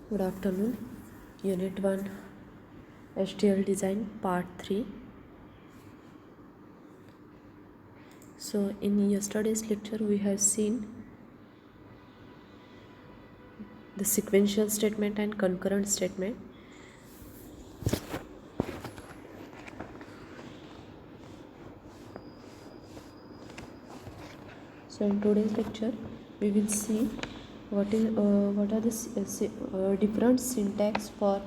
Good afternoon. Unit 1 HDL Design Part 3. So in yesterday's lecture we have seen the sequential statement and concurrent statement. So in today's lecture we will see what are the different syntax for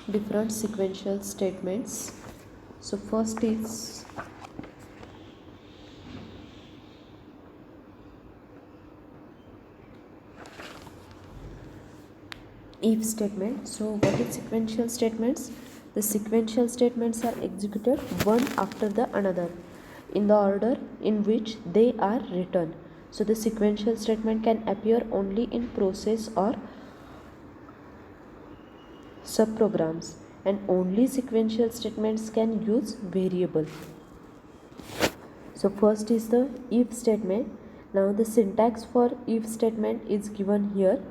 different sequential statements. So first is if statement. So what is sequential statements? The sequential statements are executed one after the another in the order in which they are written. So the sequential statement can appear only in process or subprograms, and only sequential statements can use variable. So first is the if statement. Now the syntax for if statement is given here,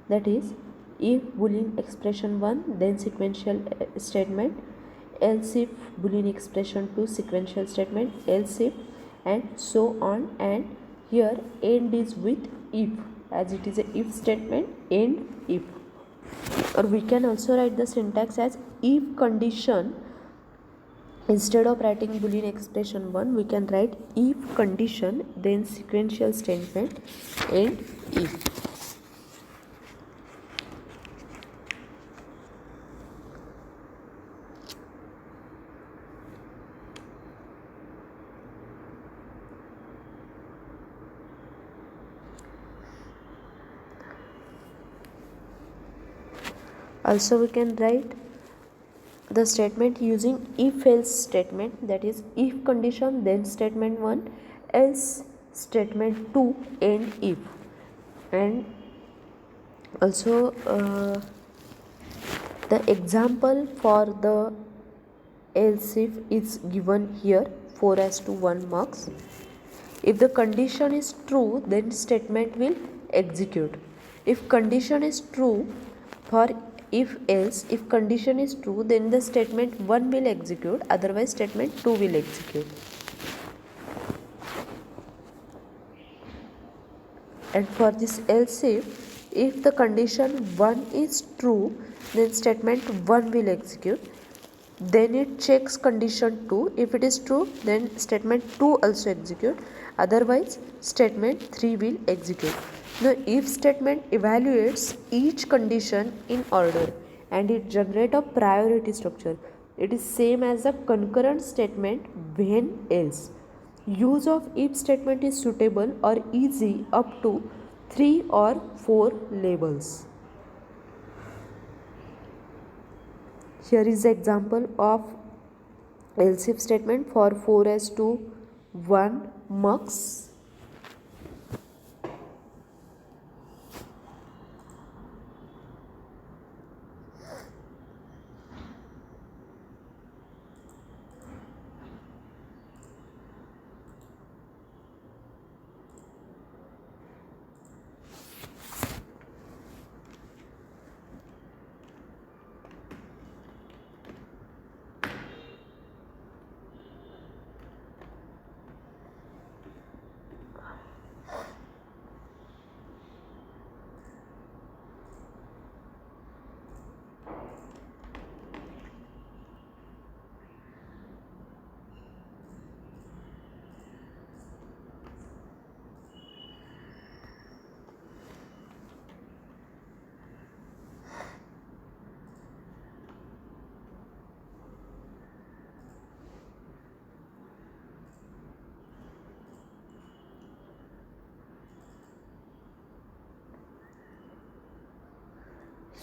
that is, if boolean expression 1 then sequential statement, else if boolean expression 2 sequential statement, else if, and so on. And here end is with if, as it is a if statement, end if. Or we can also write the syntax as if condition. Instead of writing boolean expression 1, we can write if condition then sequential statement and if. Also we can write the statement using if else statement, that is if condition then statement 1, else statement 2, and if. And also the example for the else if is given here, 4:1 marks. If the condition is true, then statement will execute. If condition is true for if else, if condition is true, then the statement 1 will execute, otherwise statement 2 will execute. And for this else if the condition 1 is true, then statement 1 will execute. Then it checks condition 2. If it is true, then statement 2 also execute, otherwise statement 3 will execute. The if statement evaluates each condition in order and it generates a priority structure. It is same as a concurrent statement when else. Use of if statement is suitable or easy up to 3 or 4 labels. Here is the example of else if statement for 4:1 marks.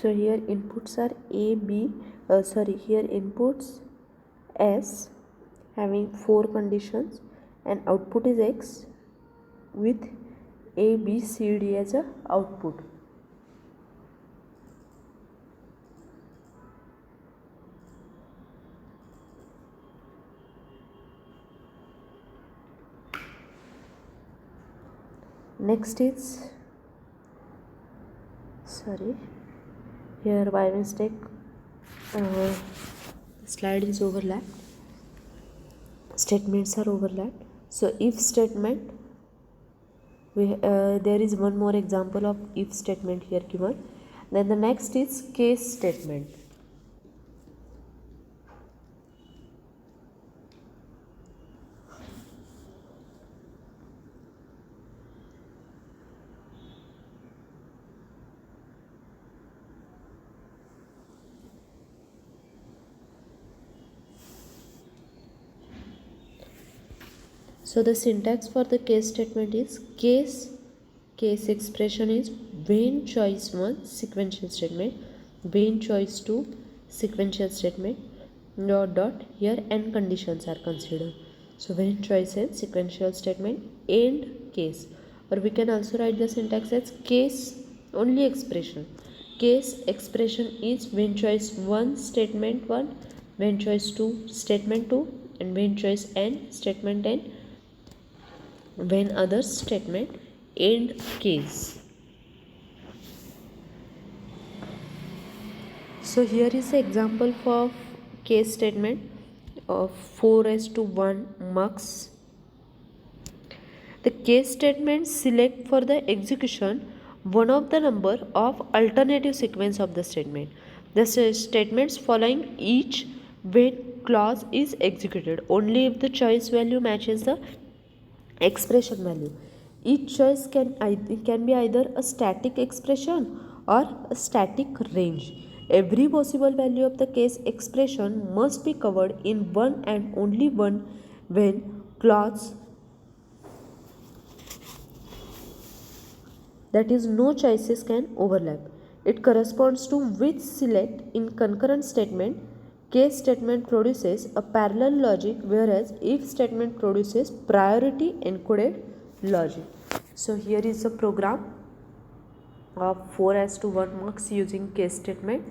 So here inputs are A, B, here inputs S having 4 conditions, and output is X with A, B, C, D as a output. Next is Here by mistake slide is overlapped, statements are overlapped. So if statement, there is one more example of if statement here given. Then the next is case statement. So the syntax for the case statement is case expression is when choice 1 sequential statement, when choice 2 sequential statement, dot here n conditions are considered. So when choice n sequential statement and case, or we can also write the syntax as case only expression. Case expression is when choice 1 statement 1, when choice 2 statement 2, and when choice n statement n, when other statement end case. So here is the example for case statement of 4:1 mux. The case statement select for the execution one of the number of alternative sequence of the statement. The statements following each when clause is executed only if the choice value matches the expression value. Each choice can be either a static expression or a static range. Every possible value of the case expression must be covered in one and only one when clause, that is no choices can overlap. It corresponds to which select in concurrent statement. Case statement produces a parallel logic, whereas if statement produces priority encoded logic. So here is a program of 4:1 mux using case statement.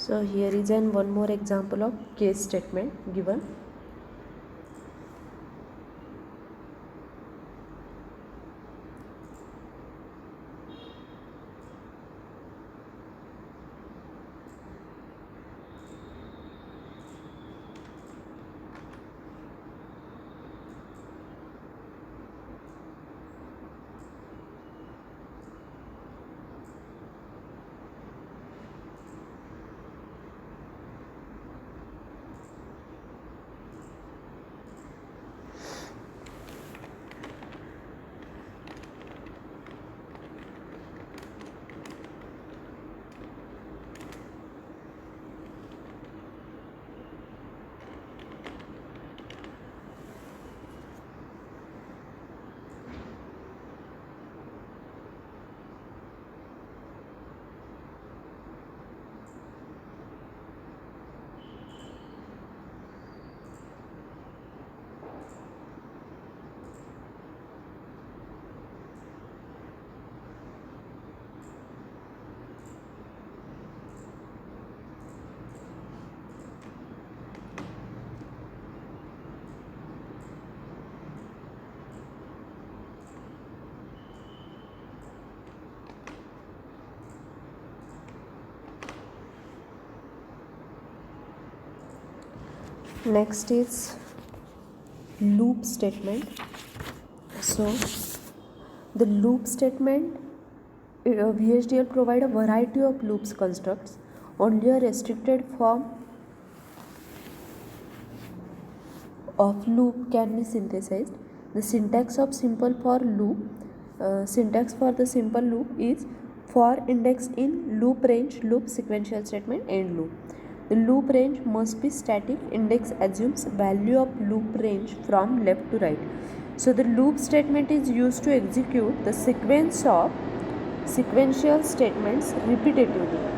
So here is one more example of case statement given. Next is loop statement. So the loop statement, VHDL provide a variety of loops constructs. Only a restricted form of loop can be synthesized. The syntax of simple for loop, syntax for the simple loop is for index in loop range, loop sequential statement, end loop. The loop range must be static. Index assumes value of loop range from left to right. So the loop statement is used to execute the sequence of sequential statements repetitively.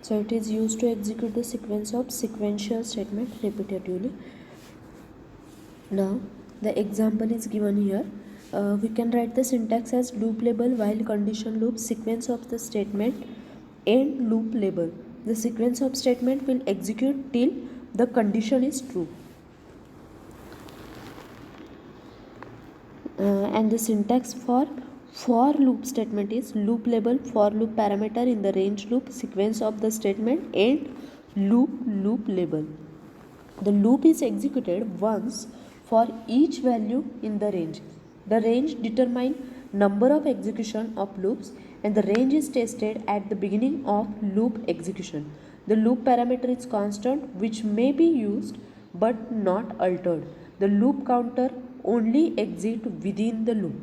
So it is used to execute the sequence of sequential statement repetitively. Now the example is given here. We can write the syntax as loop label while condition loop sequence of the statement end loop label. The sequence of statement will execute till the condition is true. And the syntax for loop statement is loop label for loop parameter in the range loop sequence of the statement end loop label. The loop is executed once for each value in the range. The range determines number of execution of loops and the range is tested at the beginning of loop execution. The loop parameter is constant which may be used but not altered. The loop counter only exits within the loop.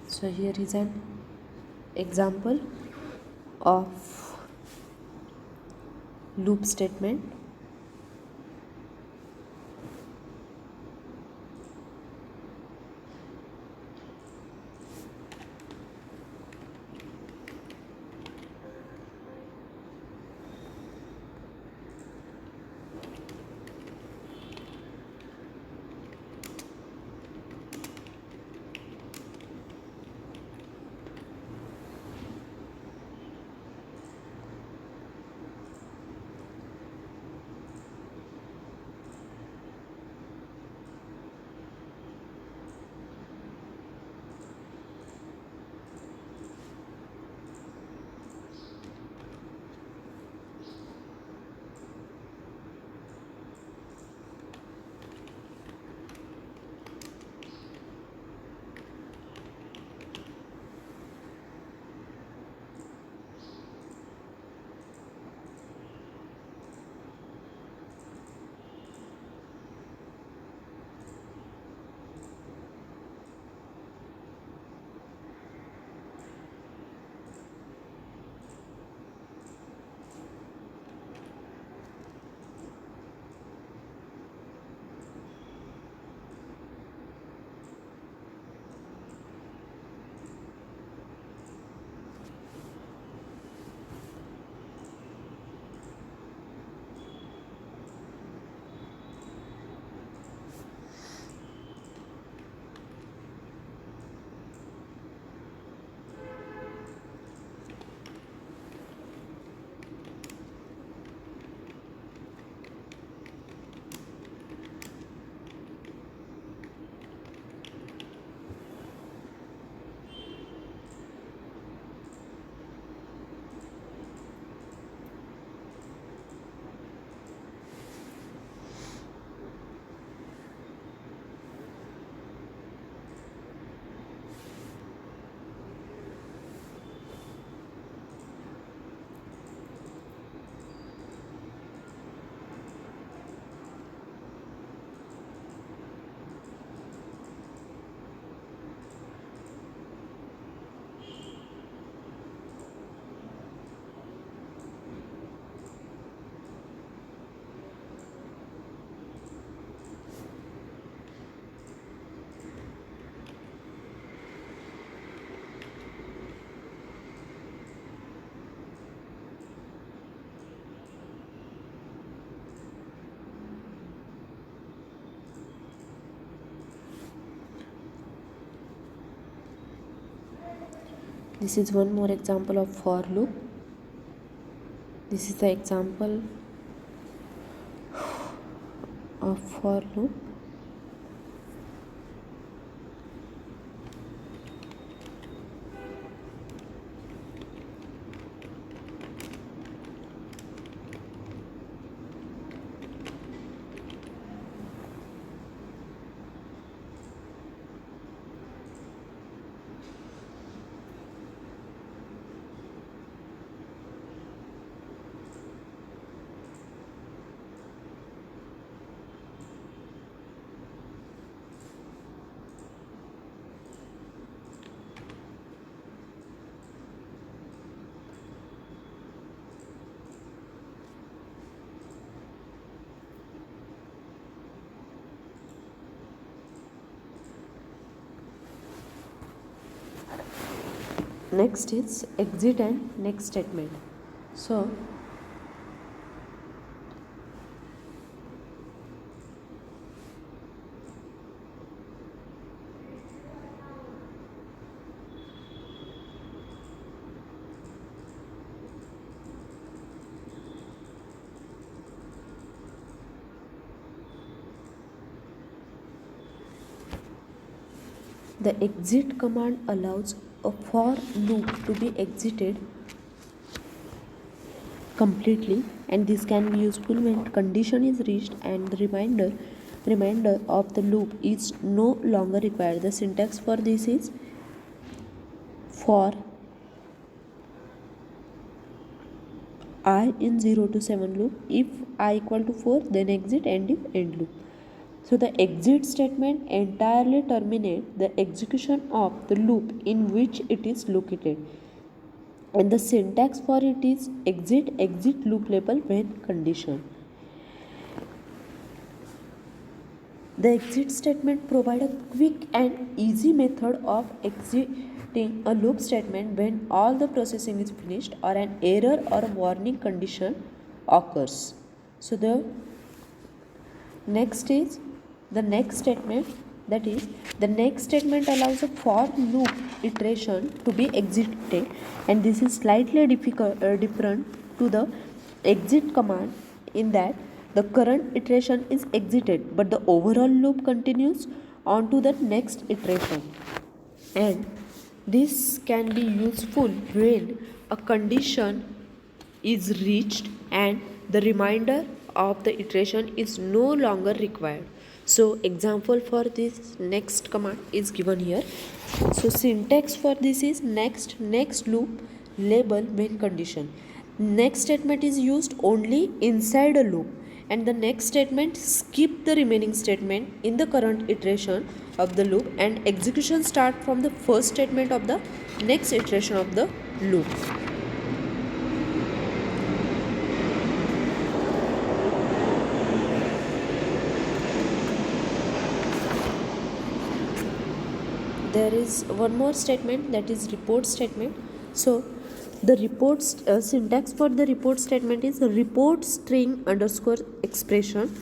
So here is an example of loop statement. This is one more example of for loop. This is the example of for loop. Next is exit and next statement. So the exit command allows a for loop to be exited completely, and this can be useful when condition is reached and the remainder of the loop is no longer required. The syntax for this is for I in 0 to 7 loop. If I equal to 4, then exit, and if end loop. So the exit statement entirely terminates the execution of the loop in which it is located, and the syntax for it is exit loop label when condition. The exit statement provides a quick and easy method of exiting a loop statement when all the processing is finished or an error or a warning condition occurs. So the next is the next statement, that is the next statement allows a for loop iteration to be executed, and this is slightly different to the exit command in that the current iteration is exited but the overall loop continues on to the next iteration, and this can be useful when a condition is reached and the remainder of the iteration is no longer required. So example for this next command is given here. So syntax for this is next loop label when condition. Next statement is used only inside a loop, and the next statement skip the remaining statement in the current iteration of the loop, and execution start from the first statement of the next iteration of the loop. There is one more statement, that is report statement. So the syntax for the report statement is report string underscore expression.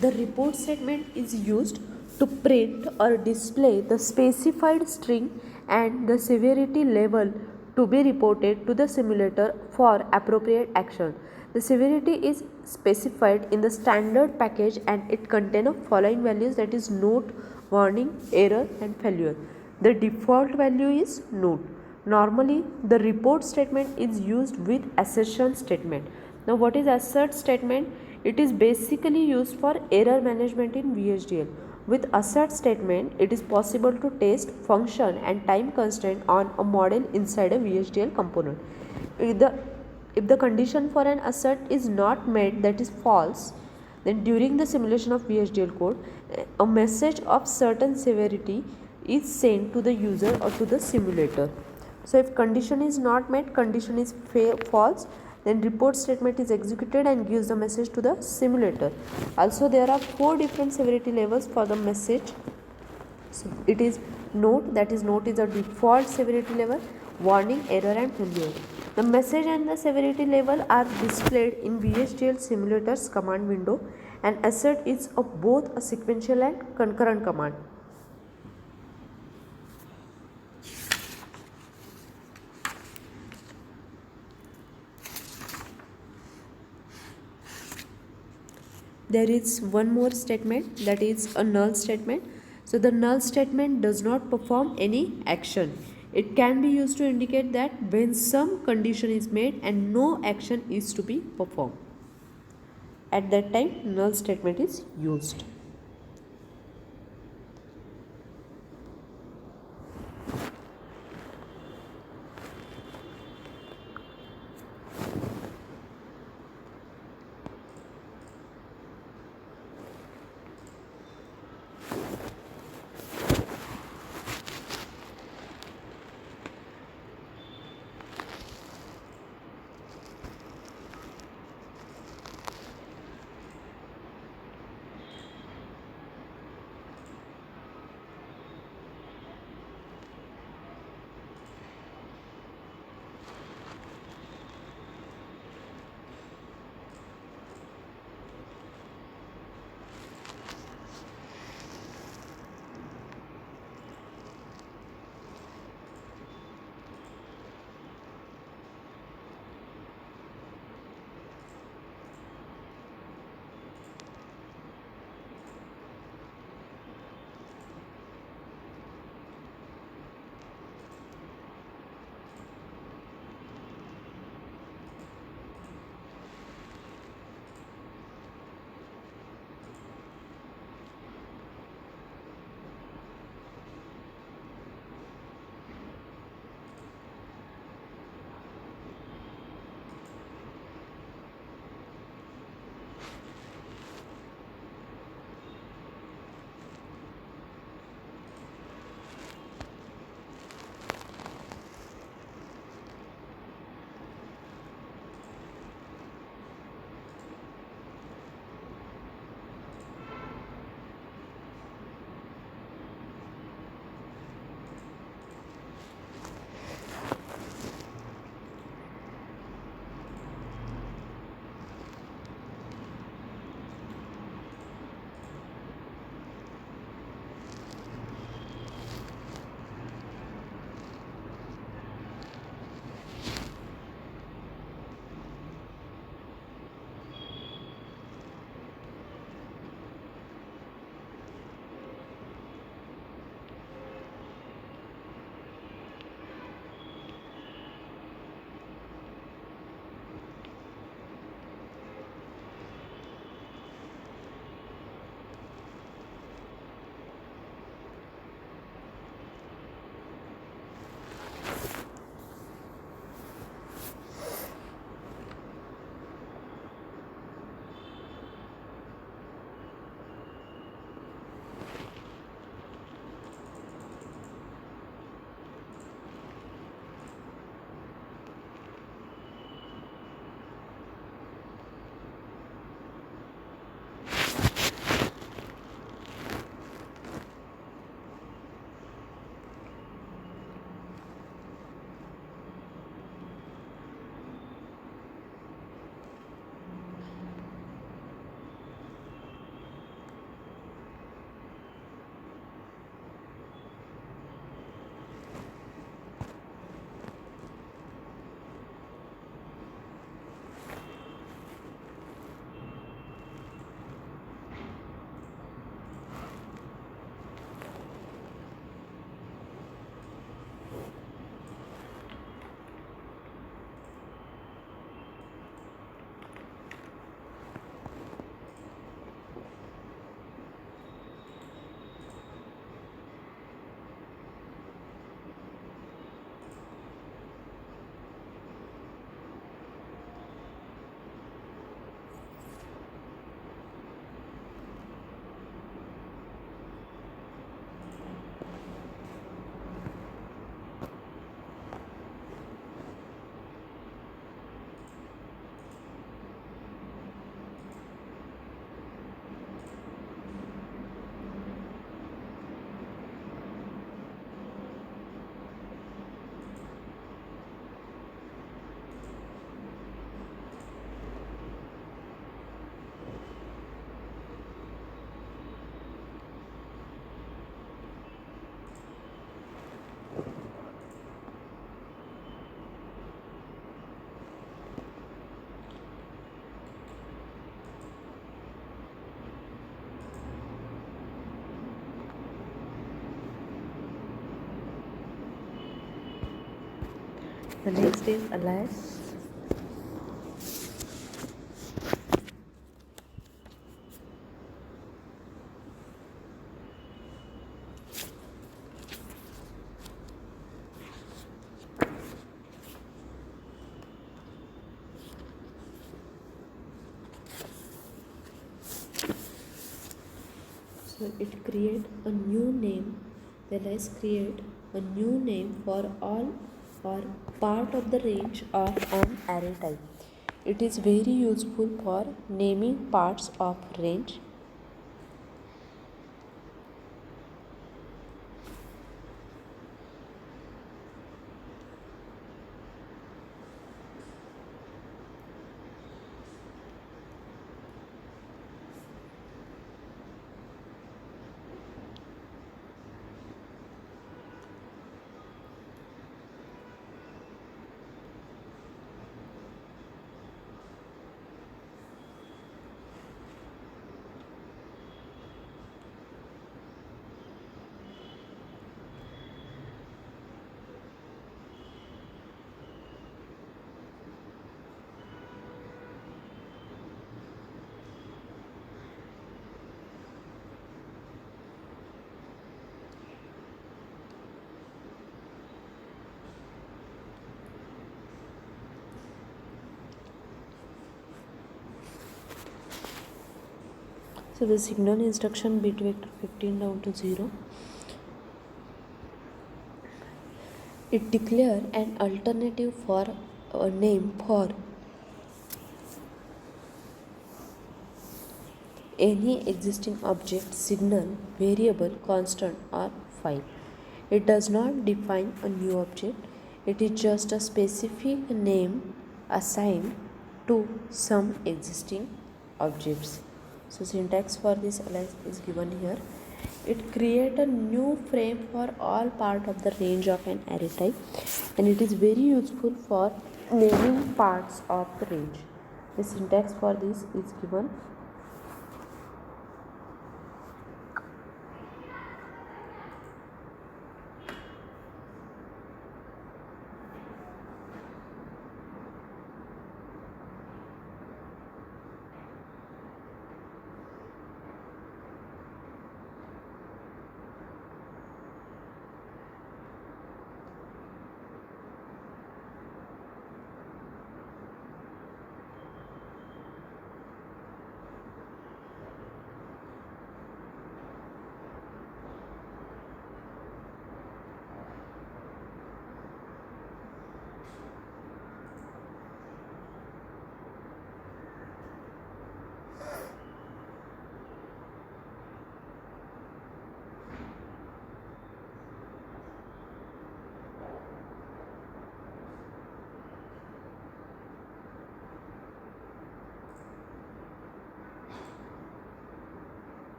The report statement is used to print or display the specified string and the severity level to be reported to the simulator for appropriate action. The severity is specified in the standard package and it contains the following values, that is note, warning, error and failure. The default value is note. Normally the report statement is used with assertion statement. Now what is assert statement? It is basically used for error management in VHDL. With assert statement, it is possible to test function and time constraint on a model inside a VHDL component. If the condition for an assert is not met, that is false, then during the simulation of VHDL code, a message of certain severity is sent to the user or to the simulator. So if condition is not met, condition is false, then report statement is executed and gives the message to the simulator. Also there are 4 different severity levels for the message. So it is note, that is note is a default severity level, warning, error and failure. The message and the severity level are displayed in VHDL simulator's command window, and assert is both a sequential and concurrent command. there is one more statement, that is a null statement. So the null statement does not perform any action. It can be used to indicate that when some condition is made and no action is to be performed, at that time null statement is used. The next is alias. So it create a new name. The alias create a new name for all or part of the range of an array type. It is very useful for naming parts of range. So the signal instruction bit vector 15 down to 0. It declare an alternative for a name for any existing object, signal, variable, constant or file. It does not define a new object. It is just a specific name assigned to some existing objects. So syntax for this alias is given here. It creates a new frame for all part of the range of an array type, and it is very useful for naming parts of the range. The syntax for this is given.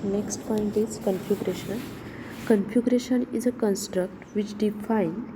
Next point is configuration. Configuration is a construct which defines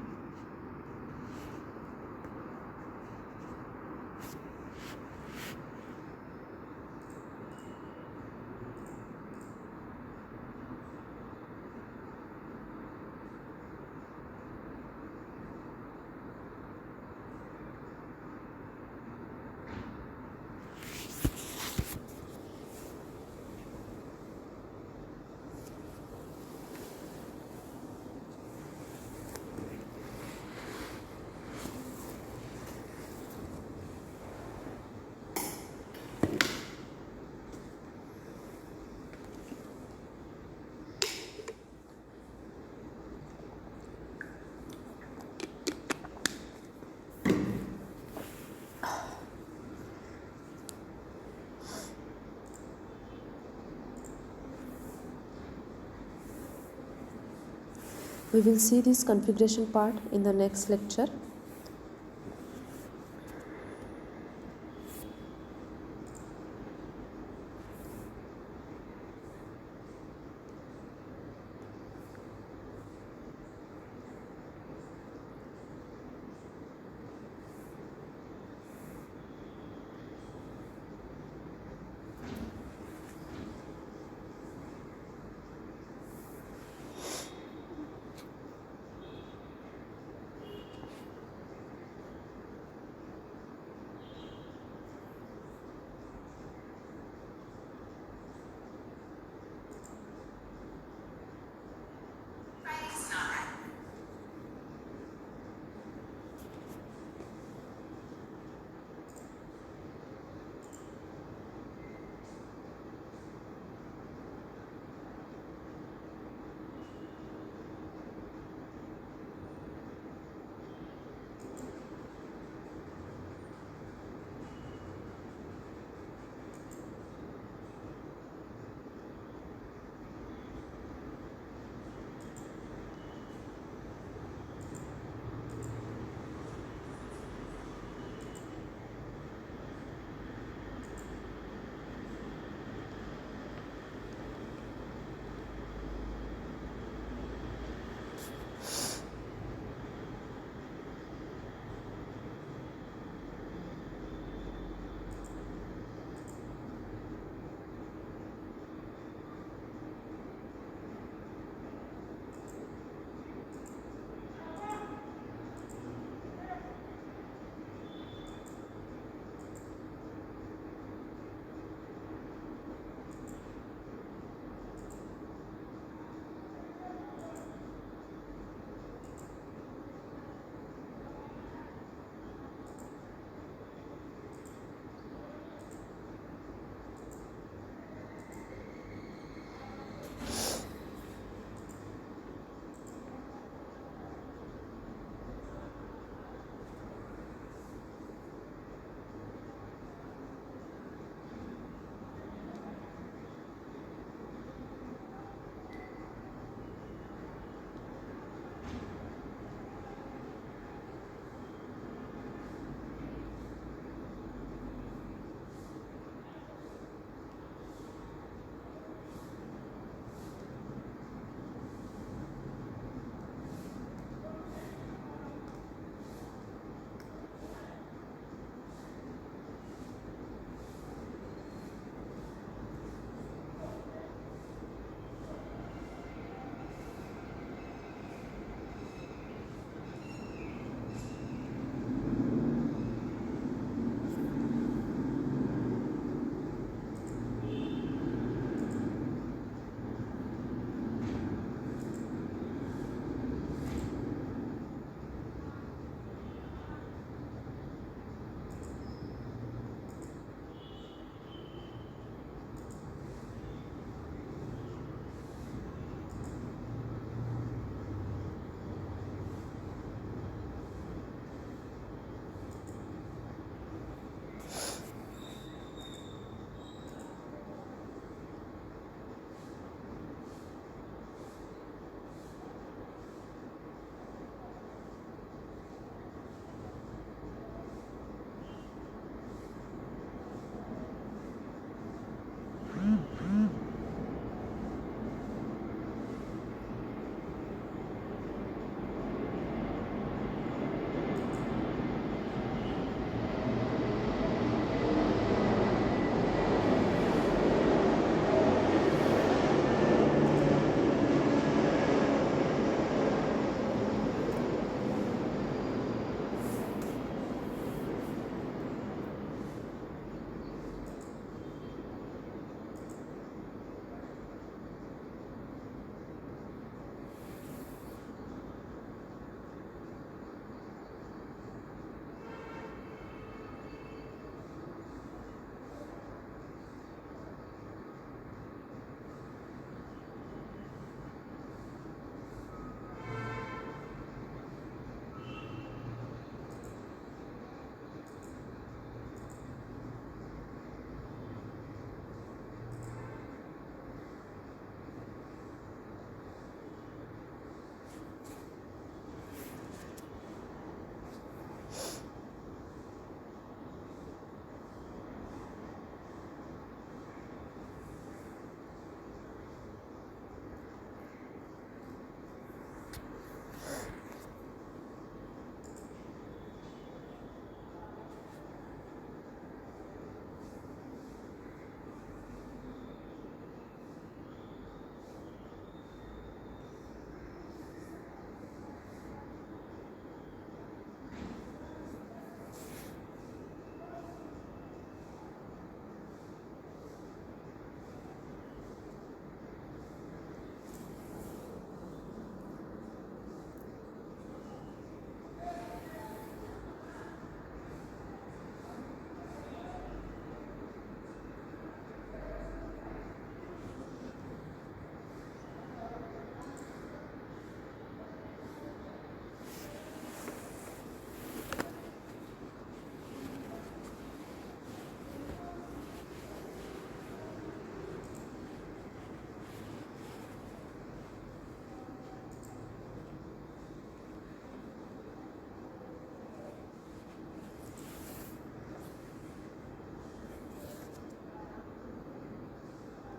We will see this configuration part in the next lecture.